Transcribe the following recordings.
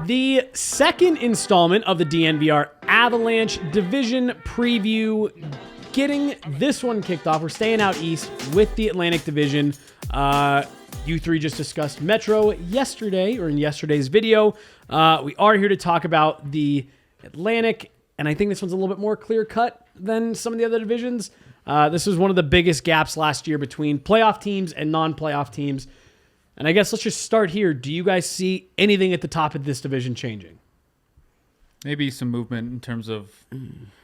The second installment of the DNVR Avalanche Division Preview, getting this one kicked off. We're staying out east with the Atlantic Division. You three just discussed Metro yesterday, or in yesterday's video. We are here to talk about the Atlantic, and I think this one's a little bit more clear-cut than some of the other divisions. This was one of the biggest gaps last year between playoff teams and non-playoff teams. And I guess let's just start here. Do you guys see anything at the top of this division changing? Maybe some movement in terms of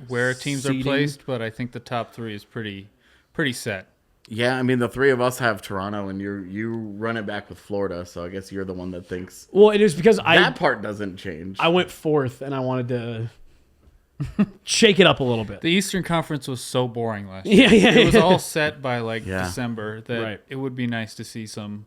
where teams Seeding. are placed, but I think the top three is pretty set. Yeah, I mean, the three of us have Toronto, and you run it back with Florida, so I guess you're the one that thinks Well, it is because that part doesn't change. I went fourth, and I wanted to shake it up a little bit. The Eastern Conference was so boring last year. It was all set by December that it would be nice to see some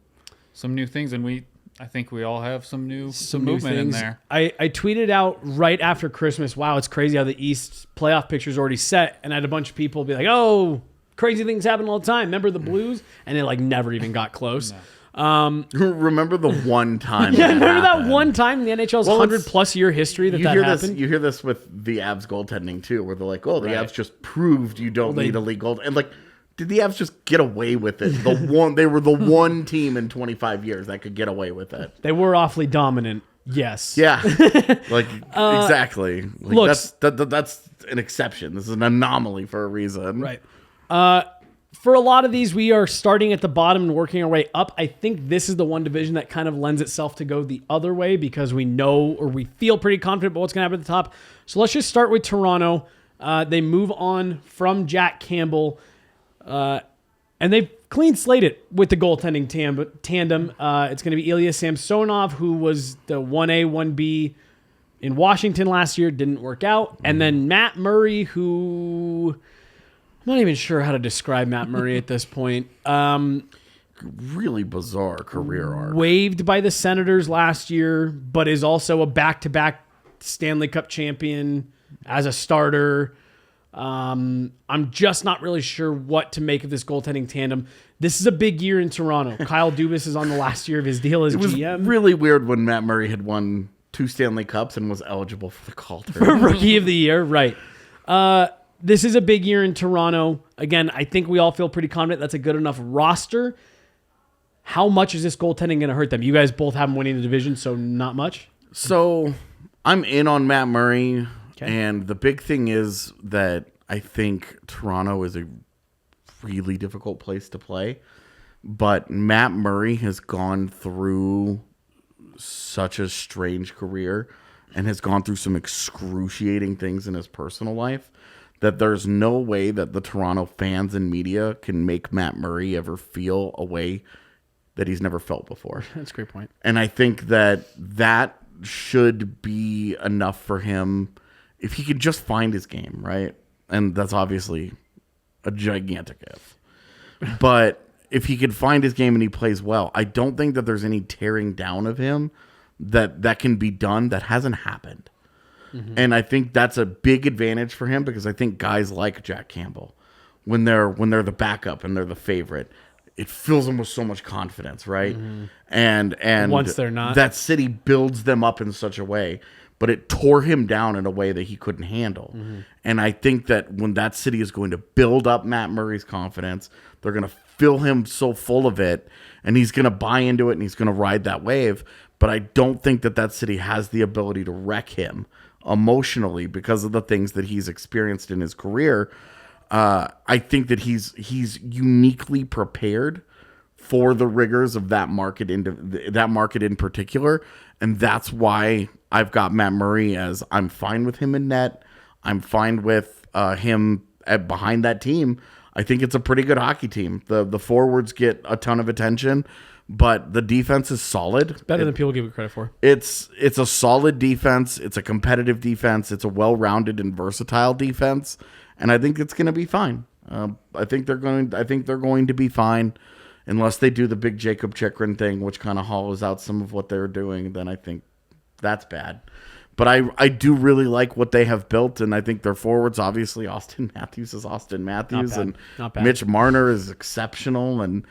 new things, and I think we all have some movement in there. I tweeted out right after Christmas, wow, it's crazy how the East playoff picture's already set, and I had a bunch of people be like, oh, crazy things happen all the time. Remember the Blues? And it never even got close. No. Remember the one time remember that one time in the NHL's 100-plus year history that happened? You hear this with the Avs goaltending, too, where they're like, oh, the Avs just proved you don't need a league goal. And, did the Avs just get away with it? They were the one team in 25 years that could get away with it. They were awfully dominant, yes. Yeah, exactly. Look, that's an exception. This is an anomaly for a reason. Right. For a lot of these, we are starting at the bottom and working our way up. I think this is the one division that kind of lends itself to go the other way because we know or we feel pretty confident about what's going to happen at the top. So let's just start with Toronto. They move on from Jack Campbell. And they've clean slated with the goaltending tandem. It's going to be Ilya Samsonov, who was the 1A, 1B in Washington last year, didn't work out. And then Matt Murray, who I'm not even sure how to describe Matt Murray at this point. Really bizarre career arc. Waived by the Senators last year, but is also a back-to-back Stanley Cup champion as a starter. I'm just not really sure what to make of this goaltending tandem. This is a big year in Toronto. Kyle Dubas is on the last year of his deal as GM. It was really weird when Matt Murray had won 2 Stanley Cups and was eligible for the Calder. For Rookie of the Year, right. This is a big year in Toronto. Again, I think we all feel pretty confident that's a good enough roster. How much is this goaltending going to hurt them? You guys both have them winning the division, so not much? So I'm in on Matt Murray. And the big thing is that I think Toronto is a really difficult place to play. But Matt Murray has gone through such a strange career and has gone through some excruciating things in his personal life that there's no way that the Toronto fans and media can make Matt Murray ever feel a way that he's never felt before. That's a great point. And I think that should be enough for him if he could just find his game, right? And that's obviously a gigantic if. But if he could find his game and he plays well, I don't think that there's any tearing down of him that can be done that hasn't happened. Mm-hmm. And I think that's a big advantage for him because I think guys like Jack Campbell, when they're the backup and they're the favorite, it fills them with so much confidence, right? Mm-hmm. And once they're not, that city builds them up in such a way. But it tore him down in a way that he couldn't handle. Mm-hmm. And I think that when that city is going to build up Matt Murray's confidence, they're going to fill him so full of it, and he's going to buy into it, and he's going to ride that wave. But I don't think that city has the ability to wreck him emotionally because of the things that he's experienced in his career. I think that he's uniquely prepared for the rigors of that market in particular, and that's why I've got Matt Murray as I'm fine with him in net. I'm fine with him behind that team. I think it's a pretty good hockey team. The forwards get a ton of attention, but the defense is solid. It's better than people give it credit for. It's a solid defense. It's a competitive defense. It's a well-rounded and versatile defense, and I think it's going to be fine. I think they're going to be fine. Unless they do the big Jacob Chikrin thing, which kind of hollows out some of what they're doing, then I think that's bad. But I do really like what they have built, and I think their forwards, obviously, Austin Matthews is Austin Matthews, and Not bad. Mitch Marner is exceptional, and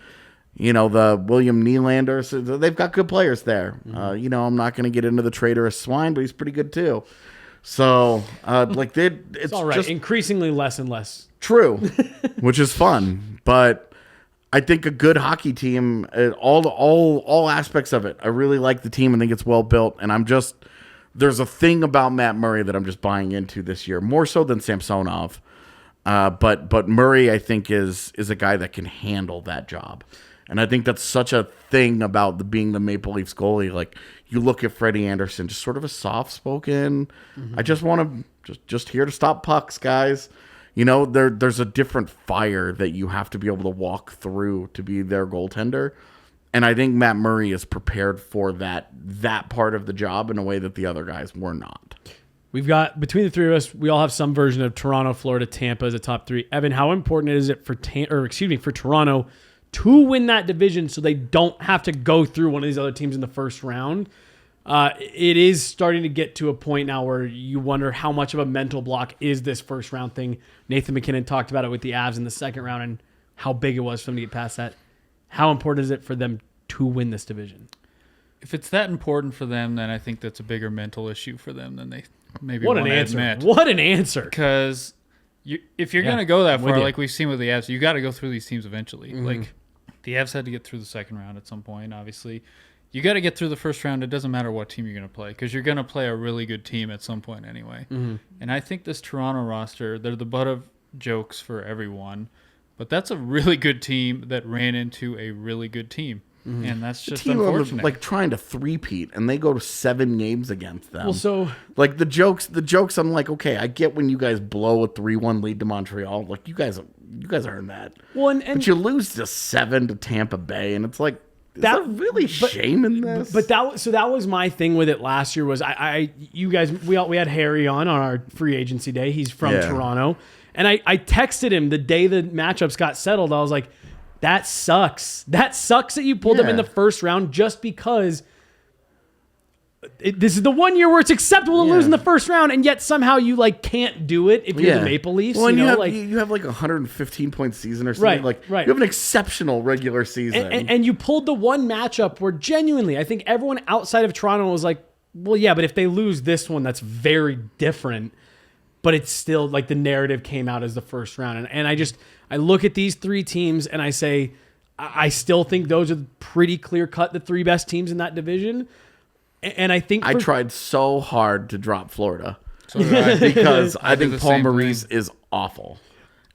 the William Nylander. So they've got good players there. I'm not going to get into the traitorous swine, but he's pretty good too. So, it's all right. Just increasingly less and less. True, which is fun. But I think a good hockey team, all aspects of it. I really like the team. I think it's well built, and there's a thing about Matt Murray that I'm just buying into this year, more so than Samsonov. But Murray, I think, is a guy that can handle that job. And I think that's such a thing about being the Maple Leafs goalie. Like, you look at Freddie Anderson, just sort of a soft-spoken. I just want to just here to stop pucks, guys. There's a different fire that you have to be able to walk through to be their goaltender. And I think Matt Murray is prepared for that part of the job in a way that the other guys were not. We've got, between the three of us, we all have some version of Toronto, Florida, Tampa as a top three. Evan, how important is it for Toronto to win that division so they don't have to go through one of these other teams in the first round? It is starting to get to a point now where you wonder how much of a mental block is this first round thing. Nathan McKinnon talked about it with the Avs in the second round and how big it was for them to get past that. How important is it for them to win this division? If it's that important for them, then I think that's a bigger mental issue for them than they maybe want to admit. What an answer. Because if you're going to go that far, like we've seen with the Avs, you got to go through these teams eventually. Like, the Avs had to get through the second round at some point, obviously. You got to get through the first round. It doesn't matter what team you're going to play because you're going to play a really good team at some point anyway. And I think this Toronto roster, they're the butt of jokes for everyone. But that's a really good team that ran into a really good team. And that's just unfortunate. Like trying to three-peat, and they go to 7 games against them. Well, so like the jokes. I'm like, okay, I get when you guys blow a 3-1 lead to Montreal. Like you guys earned that. Well, but you lose to 7 to Tampa Bay, and it's like, is there really shame in this? But that was my thing with it last year. Was you guys we had Harry on our free agency day. He's from Toronto, and I texted him the day the matchups got settled. I was like, that sucks. That sucks that you pulled them in the first round just because this is the one year where it's acceptable to lose in the first round, and yet somehow you can't do it if you're the Maple Leafs. Well, you have like a 115-point season or something. Right. You have an exceptional regular season. And you pulled the one matchup where genuinely I think everyone outside of Toronto was like, well, yeah, but if they lose this one, that's very different. But it's still like the narrative came out as the first round. And I look at these 3 teams and I say, I still think those are pretty clear cut, the 3 best teams in that division. And I think I tried so hard to drop Florida because I think Paul Maurice is awful.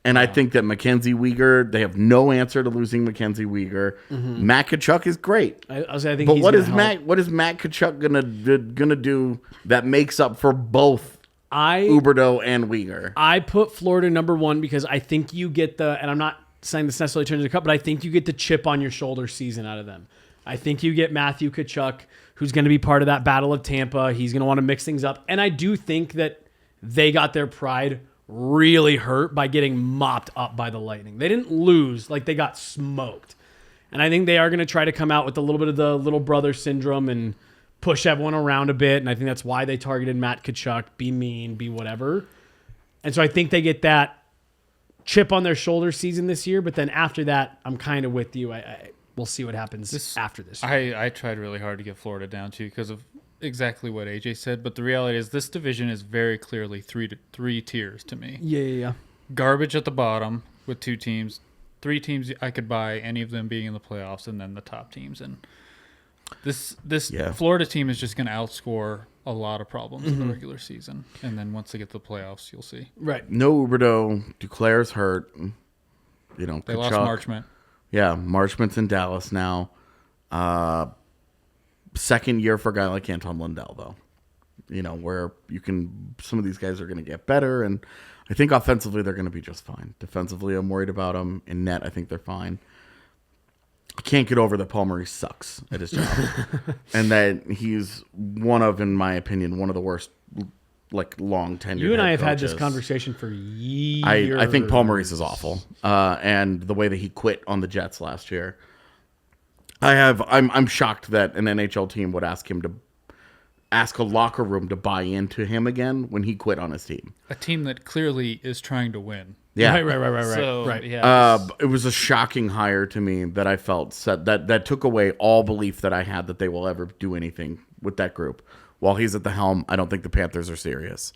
And I think that Mackenzie Weegar, they have no answer to losing Mackenzie Weegar. Matt Tkachuk is great. I think but what is Matt Tkachuk gonna do that makes up for both Huberdeau and Weegar? I put Florida number 1 because I think you get and I'm not saying this necessarily turns into a cup, but I think you get the chip on your shoulder season out of them. I think you get Matthew Tkachuk, who's going to be part of that Battle of Tampa. He's going to want to mix things up. And I do think that they got their pride really hurt by getting mopped up by the Lightning. They didn't lose, they got smoked. And I think they are going to try to come out with a little bit of the little brother syndrome and push everyone around a bit. And I think that's why they targeted Matt Tkachuk, be mean, be whatever. And so I think they get that chip on their shoulder season this year. But then after that, I'm kind of with you. We'll see what happens after this. I tried really hard to get Florida down too because of exactly what AJ said. But the reality is this division is very clearly three tiers to me. Yeah. Garbage at the bottom with 2 teams. 3 teams I could buy, any of them being in the playoffs, and then the top teams. And this Florida team is just going to outscore a lot of problems in the regular season. And then once they get to the playoffs, you'll see. Right. No Huberdeau. Duclair's hurt. They Tkachuk. lost Marchment. Yeah, Marchment's in Dallas now. Second year for a guy like Anton Lundell, though. Where some of these guys are going to get better, and I think offensively they're going to be just fine. Defensively, I'm worried about them. In net, I think they're fine. I can't get over that Paul Maurice sucks at his job, and that he's in my opinion, one of the worst long tenured. You and I have coaches. had this conversation for years. I think Paul Maurice is awful, and the way that he quit on the Jets last year, I'm shocked that an NHL team would ask a locker room to buy into him again when he quit on his team. A team that clearly is trying to win. Yeah. Right. So, right. Yeah, It was a shocking hire to me that I felt that took away all belief that I had that they will ever do anything with that group. While he's at the helm, I don't think the Panthers are serious.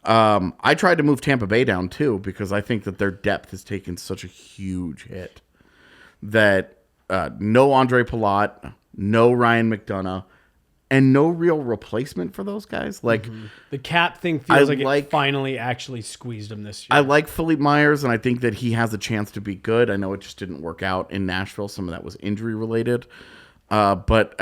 I tried to move Tampa Bay down too because I think that their depth has taken such a huge hit that no Andre Palat, no Ryan McDonough, and no real replacement for those guys. Like the cap thing feels like it finally actually squeezed him this year. I like Philippe Myers, and I think that he has a chance to be good. I know it just didn't work out in Nashville. Some of that was injury related. But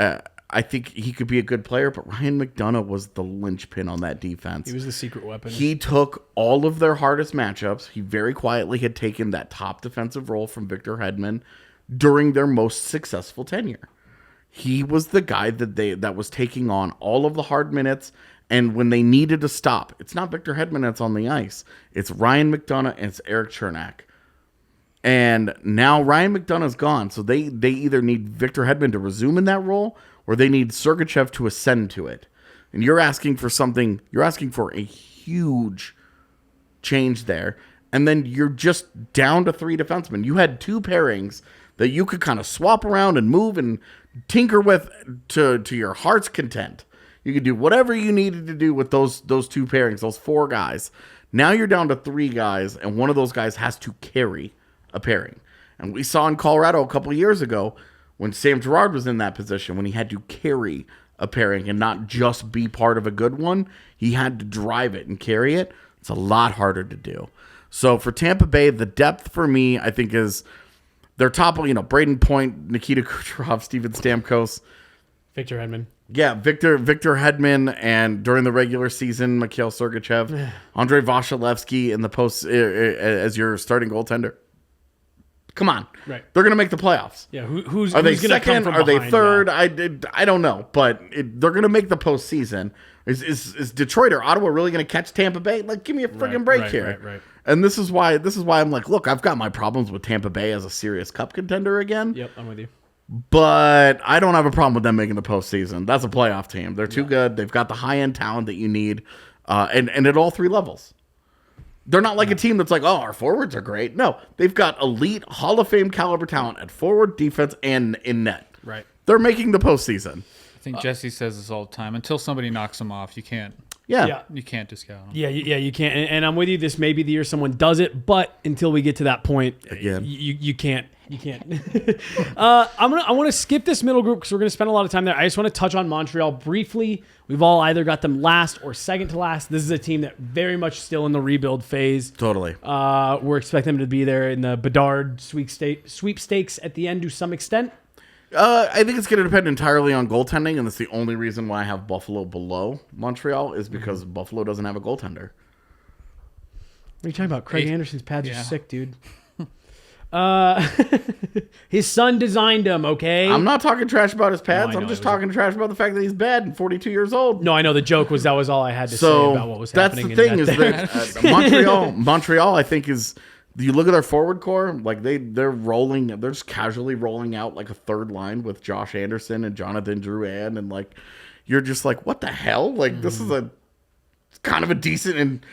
I think he could be a good player. But Ryan McDonough was the linchpin on that defense. He was the secret weapon. He took all of their hardest matchups. He very quietly had taken that top defensive role from Victor Hedman during their most successful tenure. He was the guy that was taking on all of the hard minutes, and when they needed to stop, it's not Victor Hedman that's on the ice. It's Ryan McDonough and it's Eric Chernak. And now Ryan McDonough's gone, so they either need Victor Hedman to resume in that role, or they need Sergachev to ascend to it. And you're asking for a huge change there, and then you're just down to 3 defensemen. You had 2 pairings that you could kind of swap around and move and tinker with to your heart's content. You could do whatever you needed to do with those 2 pairings, those 4 guys. Now you're down to 3 guys, and one of those guys has to carry a pairing. And we saw in Colorado a couple of years ago when Sam Girard was in that position, when he had to carry a pairing and not just be part of a good one, he had to drive it and carry it. It's a lot harder to do. So for Tampa Bay, the depth for me, I think, is their top, Braden Point, Nikita Kucherov, Steven Stamkos, Victor Hedman. Yeah, Victor Hedman, and during the regular season, Mikhail Sergachev, Andrei Vasilevsky in the post as your starting goaltender. Come on, right? They're going to make the playoffs. Yeah, who's are they who's gonna second? come from Are they behind third? now? I don't know, but they're going to make the postseason. Is Detroit or Ottawa really going to catch Tampa Bay? Like, give me a friggin' break here. Right. And this is why I'm like, look, I've got my problems with Tampa Bay as a serious cup contender again. Yep, I'm with you. But I don't have a problem with them making the postseason. That's a playoff team. They're too good. They've got the high-end talent that you need, and at all 3 levels. They're not like a team that's like, oh, our forwards are great. No, they've got elite Hall of Fame caliber talent at forward, defense, and in net. Right. They're making the postseason. I think Jesse says this all the time. Until somebody knocks them off, you can't. Yeah. You can't discount them. Yeah, you can't. And I'm with you. This may be the year someone does it, but until we get to that point, Again. you can't. You can't. I want to skip this middle group because we're going to spend a lot of time there. I just want to touch on Montreal briefly. We've all either got them last or second to last. This is a team that very much still in the rebuild phase. Totally. We're expecting them to be there in the Bedard sweepstakes at the end to some extent. I think it's going to depend entirely on goaltending, and that's the only reason why I have Buffalo below Montreal is because Buffalo doesn't have a goaltender. What are you talking about? Craig Anderson's pads are Yeah. sick, dude. His son designed them, okay? I'm not talking trash about his pads. No, I I'm know, just it was talking trash about the fact that he's bad and 42 years old. No, I know the joke was that was all I had to say So about what was that's happening. the thing is that Montreal, I think is. You look at their forward core, like they're rolling, they're just casually rolling out like a third line with Josh Anderson and Jonathan Drouin, and like you're just like, what the hell? Like this is kind of a decent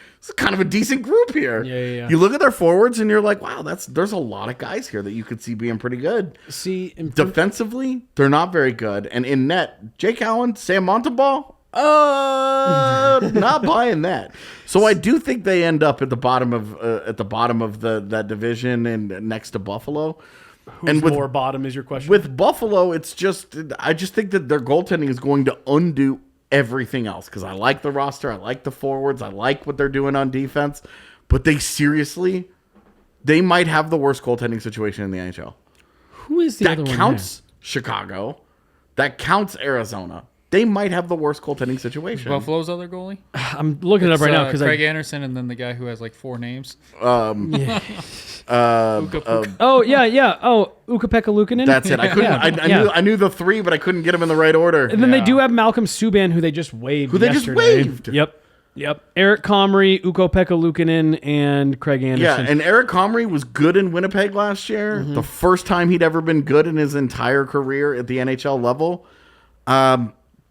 group here. Yeah. You look at their forwards and you're like, wow, there's a lot of guys here that you could see being pretty good. See, Defensively, they're not very good, and in net, Jake Allen, Sam Montembeault. Not buying that. So I do think they end up at the bottom of that division and next to Buffalo. who's more bottom is your question? With Buffalo, I just think that their goaltending is going to undo everything else because I like the roster, I like the forwards, I like what they're doing on defense, but they might have the worst goaltending situation in the NHL. Who is the other one? That counts Chicago. That counts Arizona. They might have the worst goaltending situation. Buffalo's other goalie? I'm looking it up right now because Craig Anderson and then the guy who has like 4 names. Oh yeah. Oh, Ukko-Pekka Luukkonen. That's it. I couldn't. I knew the 3, but I couldn't get them in the right order. And then they do have Malcolm Subban, who they just waived. Yep. Eric Comrie, Ukko-Pekka Luukkonen, and Craig Anderson. Yeah, and Eric Comrie was good in Winnipeg last year. The first time he'd ever been good in his entire career at the NHL level.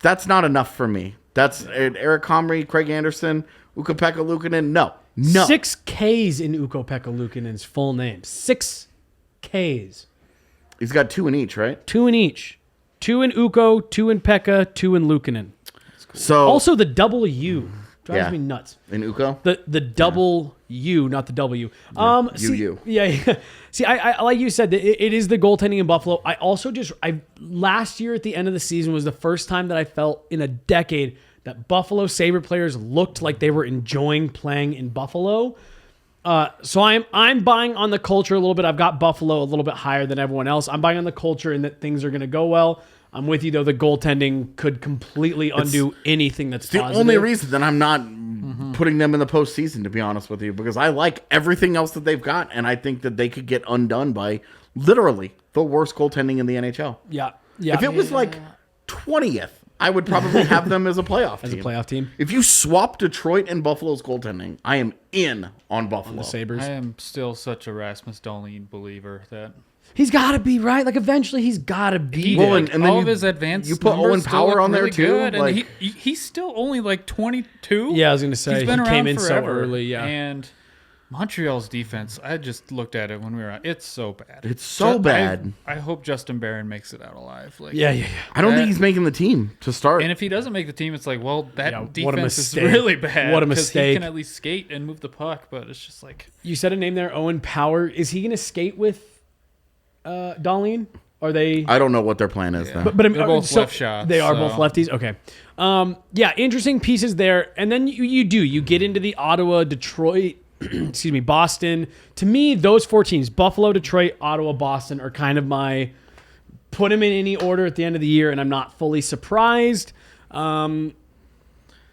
That's not enough for me. That's Eric Comrie, Craig Anderson, Ukko-Pekka Luukkonen. No, No. 6 Ks in Ukko-Pekka Luukkonen's full name. 6 Ks. He's got 2 in each, right? 2 in each. 2 in Ukko, 2 in Pekka, 2 in Luukkonen. Cool. So also the double U drives me nuts. In Ukko? The double U, not the W. U. Yeah. See, I like you said, it is the goaltending in Buffalo. I also last year at the end of the season was the first time that I felt in a decade that Buffalo Sabre players looked like they were enjoying playing in Buffalo. So I'm buying on the culture a little bit. I've got Buffalo a little bit higher than everyone else. I'm buying on the culture and that things are going to go well. I'm with you, though. The goaltending could completely undo anything that's the positive. only reason that I'm not putting them in the postseason, to be honest with you, because I like everything else that they've got, and I think that they could get undone by literally the worst goaltending in the NHL. Yeah. If it was like 20th, I would probably have them as a playoff team. As a playoff team. If you swap Detroit and Buffalo's goaltending, I am in on Buffalo. The Sabres. I am still such a Rasmus Dahlin believer that He's got to be, right? Like, eventually he's got to be. Well, and then all of his advanced you put Owen Power on there, too? Good, like, and he's still only like 22. Yeah, I was going to say, he's been he around came in forever. so early, yeah. And Montreal's defense, I just looked at it when we were out. It's so bad. It's so bad. I hope Justin Barron makes it out alive. Like, Yeah. I don't think he's making the team to start. And if he doesn't make the team, it's like, well, that what a defense is mistake. really bad. What a 'cause mistake. He can at least skate and move the puck, but it's just like... You said a name there, Owen Power. Is he going to skate with Dahlin? Are they? I don't know what their plan is then. But They're both left shots. They are so. both lefties. Okay. Yeah, interesting pieces there. And then you get into the Ottawa, Detroit, excuse me, Boston. To me, those 4 teams, Buffalo, Detroit, Ottawa, Boston, are kind of my put them in any order at the end of the year, and I'm not fully surprised.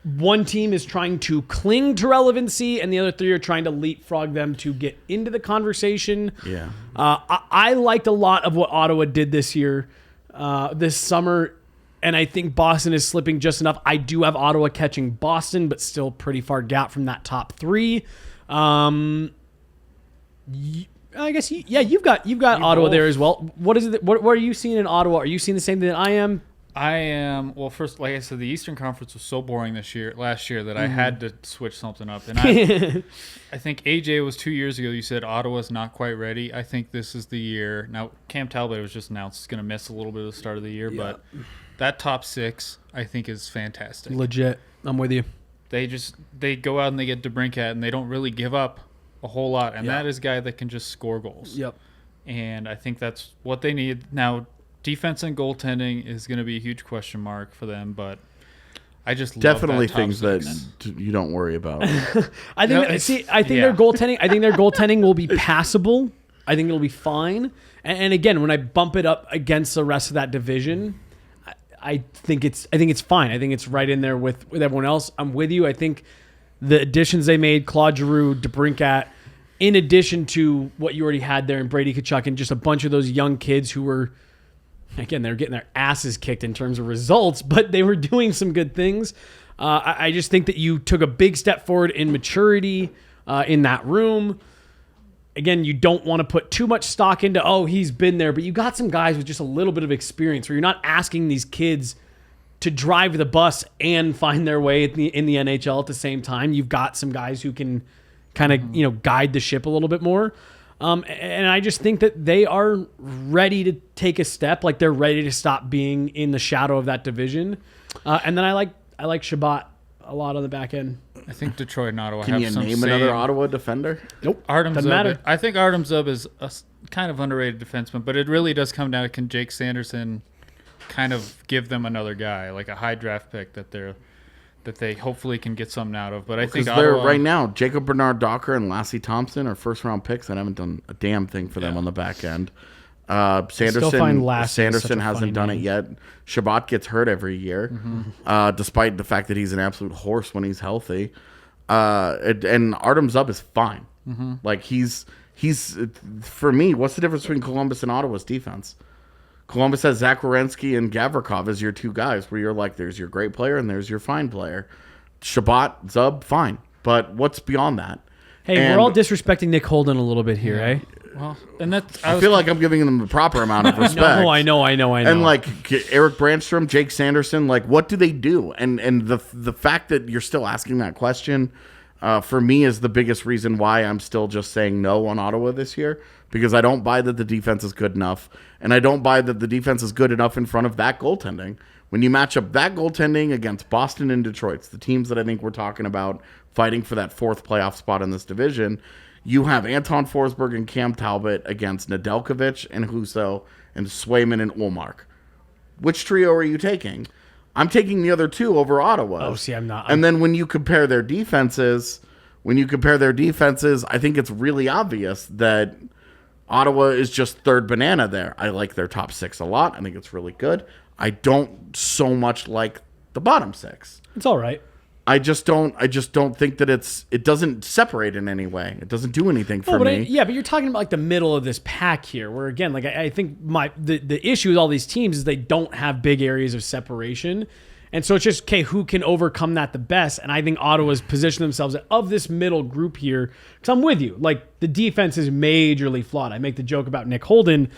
One team is trying to cling to relevancy, and the other 3 are trying to leapfrog them to get into the conversation. Yeah. I liked a lot of what Ottawa did this year, this summer, and I think Boston is slipping just enough. I do have Ottawa catching Boston, but still pretty far gap from that top 3. I guess you've got Ottawa there as well. What is it? What are you seeing in Ottawa? Are you seeing the same thing that I am? I am, well, first, like I said, the Eastern Conference was so boring last year that I had to switch something up. And I think AJ was 2 years ago. You said Ottawa's not quite ready. I think this is the year. Now, Cam Talbot was just announced he's going to miss a little bit of the start of the year, but that top 6, I think, is fantastic. Legit. I'm with you. They go out and they get DeBrincat, and they don't really give up a whole lot. And that is a guy that can just score goals. Yep. And I think that's what they need. Now, defense and goaltending is going to be a huge question mark for them, but I just definitely love that things top that 6. you don't worry about. I think their goaltending. I think their goaltending will be passable. I think it'll be fine. And again, when I bump it up against the rest of that division, I think it's fine. I think it's right in there with everyone else. I'm with you. I think the additions they made, Claude Giroux, DeBrincat, in addition to what you already had there in Brady Tkachuk and just a bunch of those young kids who were. Again, they're getting their asses kicked in terms of results, but they were doing some good things. I just think that you took a big step forward in maturity in that room. Again, you don't want to put too much stock into, he's been there, but you got some guys with just a little bit of experience where you're not asking these kids to drive the bus and find their way in the NHL at the same time. You've got some guys who can kind of guide the ship a little bit more. And I just think that they are ready to take a step, like they're ready to stop being in the shadow of that division. And then I like Shabbat a lot on the back end. I think Detroit and Ottawa Can have you some name another Ottawa defender? Nope. Artem Doesn't Zub. matter. I think Artem Zub is a kind of underrated defenseman, but it really does come down to can Jake Sanderson kind of give them another guy, like a high draft pick that they hopefully can get something out of. But I think Ottawa, right now, Jacob Bernard-Docker and Lassie Thompson are first-round picks and haven't done a damn thing for them on the back end. Sanderson hasn't done it yet. Shabbat gets hurt every year, despite the fact that he's an absolute horse when he's healthy. And Artem Zub is fine. Like he's for me. What's the difference between Columbus and Ottawa's defense? Columbus has Zach Werenski and Gavrikov as your 2 guys, where you're like, there's your great player and there's your fine player. Shabbat, Zub, fine. But what's beyond that? Hey, we're all disrespecting Nick Holden a little bit here, eh? Well, and I feel like I'm giving them the proper amount of respect. No, I know. And like Eric Brandstrom, Jake Sanderson, like what do they do? And the fact that you're still asking that question, for me, is the biggest reason why I'm still just saying no on Ottawa this year, because I don't buy that the defense is good enough, and I don't buy that the defense is good enough in front of that goaltending. When you match up that goaltending against Boston and Detroit, the teams that I think we're talking about fighting for that 4th playoff spot in this division, you have Anton Forsberg and Cam Talbot against Nedeljkovic and Husso and Swayman and Ullmark. Which trio are you taking? I'm taking the other two over Ottawa. Oh, see, I'm not. And then when you compare their defenses, I think it's really obvious that Ottawa is just third banana there. I like their top 6 a lot. I think it's really good. I don't so much like the bottom 6. It's all right. I just don't think that it doesn't separate in any way. It doesn't do anything for me. But you're talking about like the middle of this pack here, where again, like I think the issue with all these teams is they don't have big areas of separation. And so it's just, okay, who can overcome that the best? And I think Ottawa's positioned themselves of this middle group here, because I'm with you. Like, the defense is majorly flawed. I make the joke about Nick Holden.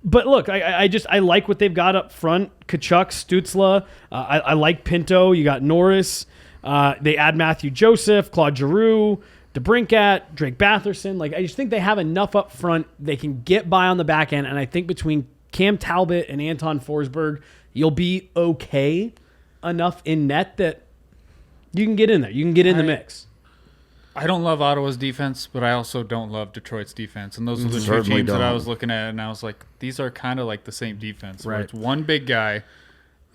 But look, I like what they've got up front. Kachuk, Stützle. I like Pinto. You got Norris. They add Matthew Joseph, Claude Giroux, DeBrincat, Drake Batherson. Like, I just think they have enough up front. They can get by on the back end. And I think between Cam Talbot and Anton Forsberg, you'll be okay enough in net that you can get in there. You can get in the mix. I don't love Ottawa's defense, but I also don't love Detroit's defense. And those are the two teams that I was looking at, and I was like, these are kind of like the same defense. Right. Where it's one big guy,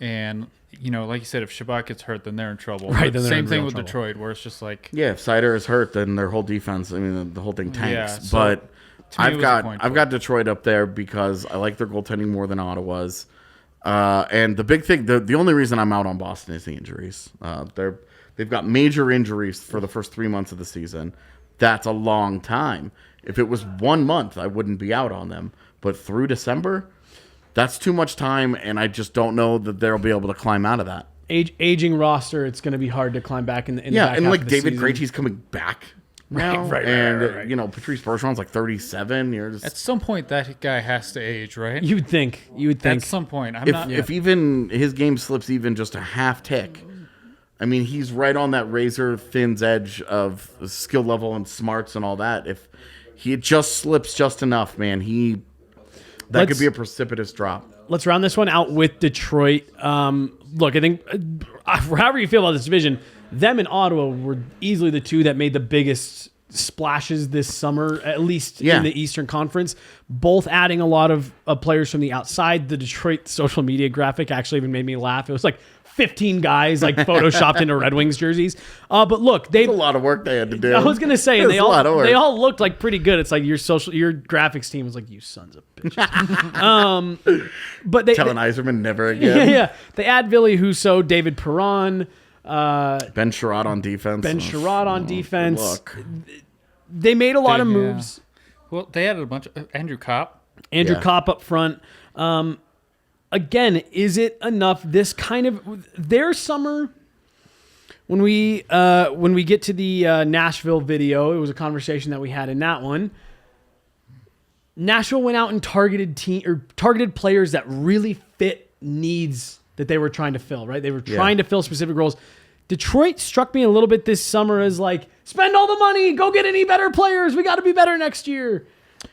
and, you know, like you said, if Shabbat gets hurt, then they're in trouble. Right, the same thing with Detroit, where it's just like... Yeah, if Seider is hurt, then their whole defense, I mean, the whole thing tanks. Yeah, so but I've got Detroit up there because I like their goaltending more than Ottawa's. And the big thing, the only reason I'm out on Boston is the injuries. They've got major injuries for the first 3 months of the season. That's a long time. If it was 1 month, I wouldn't be out on them. But through December, that's too much time, and I just don't know that they'll be able to climb out of that. Aging roster, it's going to be hard to climb back in the back and half like of the David season. Krejci's coming back now, right. You know, Patrice Bergeron's like 37. At some point, that guy has to age, right? You would think. At some point, if even his game slips even just a half tick. I mean, he's right on that razor thin edge of skill level and smarts and all that. If he just slips just enough, man, that could be a precipitous drop. Let's round this one out with Detroit. Look, I think however you feel about this division, them and Ottawa were easily the two that made the biggest splashes this summer, at least in the Eastern Conference, both adding a lot of players from the outside. The Detroit social media graphic actually even made me laugh. It was like 15 guys like photoshopped into Red Wings jerseys. But look, a lot of work they had to do. I was gonna say, and they all looked like pretty good. It's like your graphics team was like, you sons of bitches. But telling Yzerman never again. Yeah. They add Ville Husso, David Perron, Ben Sherratt on defense. Look, they made a lot of moves. Well, they added a bunch of Andrew Kopp up front. Again, is it enough? This kind of their summer. When we get to the Nashville video, it was a conversation that we had in that one. Nashville went out and targeted players that really fit needs that they were trying to fill. Right, they were trying to fill specific roles. Detroit struck me a little bit this summer as like, spend all the money, go get any better players. We got to be better next year.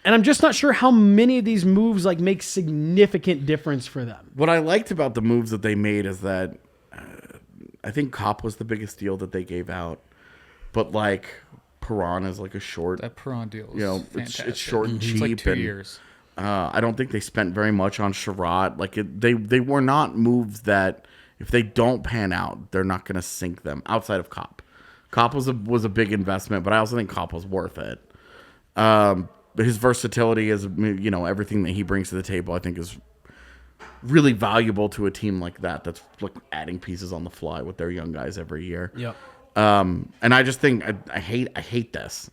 And I'm just not sure how many of these moves like make significant difference for them. What I liked about the moves that they made is that I think Kopp was the biggest deal that they gave out, but like Perron is like a short. That Perron deal, it's short and cheap. It's like 2 years. I don't think they spent very much on Sherratt. Like they were not moves that if they don't pan out, they're not going to sink them. Outside of Kopp, Kopp was a big investment, but I also think Kopp was worth it. But his versatility is, you know, everything that he brings to the table, I think is really valuable to a team like that. That's like adding pieces on the fly with their young guys every year. Yeah. And I just think I hate this,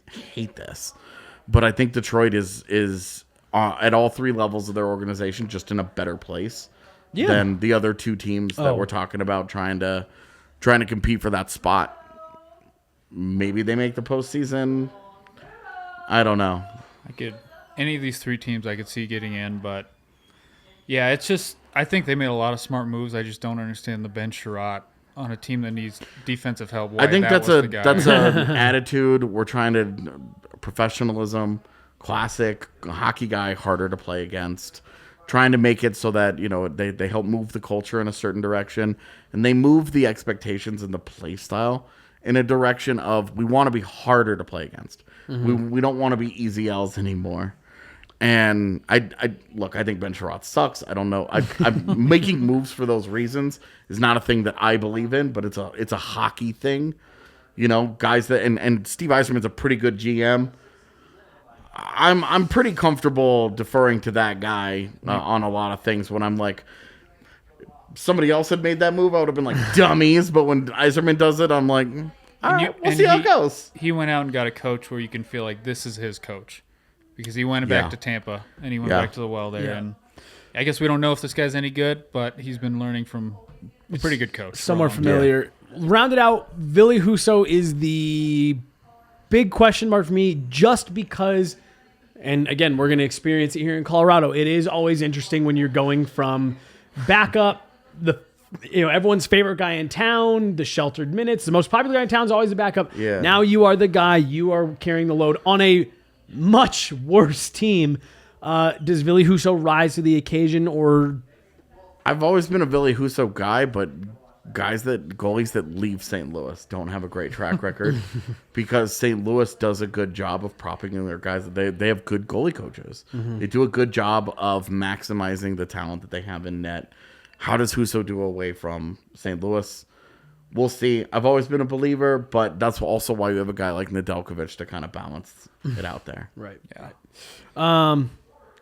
but I think Detroit is at all 3 levels of their organization just in a better place than the other 2 teams that we're talking about trying to compete for that spot. Maybe they make the postseason. I don't know. Any of these 3 teams I could see getting in, but yeah, it's just I think they made a lot of smart moves. I just don't understand the Ben Sherratt on a team that needs defensive help. I think that's an attitude. We're trying to professionalism, classic hockey guy, harder to play against. Trying to make it so that they help move the culture in a certain direction, and they move the expectations and the play style in a direction of we want to be harder to play against. We don't want to be easy L's anymore. And I think Ben Sherratt sucks. I don't know. I'm making moves for those reasons is not a thing that I believe in, but it's a hockey thing. Guys that and Steve Yzerman's a pretty good GM. I'm pretty comfortable deferring to that guy on a lot of things. When I'm like, somebody else had made that move, I would have been like dummies. But when Yzerman does it, I'm like, all right, we'll see how it goes. He went out and got a coach where you can feel like this is his coach. Because he went back to Tampa, and he went back to the well there. Yeah. And I guess we don't know if this guy's any good, but he's been learning from a pretty good coach. Somewhat familiar. Yeah. Rounded out, Ville Husso is the big question mark for me just because, and again, we're going to experience it here in Colorado. It is always interesting when you're going from backup, everyone's favorite guy in town, the sheltered minutes. The most popular guy in town is always the backup. Yeah. Now you are the guy. You are carrying the load on a much worse team. Does Ville Husso rise to the occasion, or? I've always been a Ville Husso guy, but goalies that leave St. Louis don't have a great track record because St. Louis does a good job of propping in their guys. They have good goalie coaches. They do a good job of maximizing the talent that they have in net. How does Husso do away from St. Louis? We'll see. I've always been a believer, but that's also why you have a guy like Nedeljkovic to kind of balance it out there. Right. Yeah.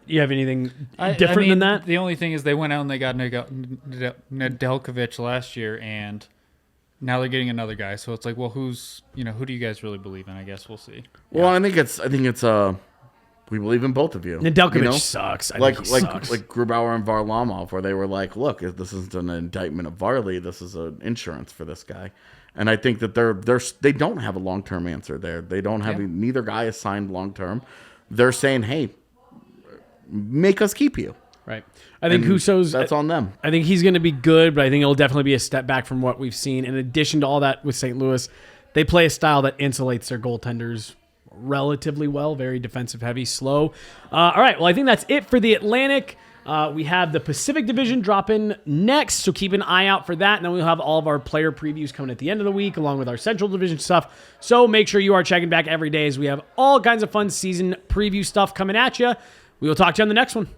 You have anything different than that? The only thing is they went out and they got Nedeljkovic last year, and now they're getting another guy. So it's like, well, who do you guys really believe in? I guess we'll see. Well, I think it's we believe in both of you. Nedeljkovic sucks. Like Grubauer and Varlamov, where they were like, look, this isn't an indictment of Varley. This is an insurance for this guy. And I think that they don't have a long-term answer there. They don't have neither guy is signed long-term. They're saying, hey, make us keep you. Right. I think Husso's... That's on them. I think he's going to be good, but I think it'll definitely be a step back from what we've seen. In addition to all that with St. Louis, they play a style that insulates their goaltenders relatively well, very defensive heavy, slow. All right, well, I think that's it for the Atlantic. We have the Pacific Division dropping next, so keep an eye out for that. And then we'll have all of our player previews coming at the end of the week, along with our Central Division stuff. So make sure you are checking back every day as we have all kinds of fun season preview stuff coming at you. We will talk to you on the next one.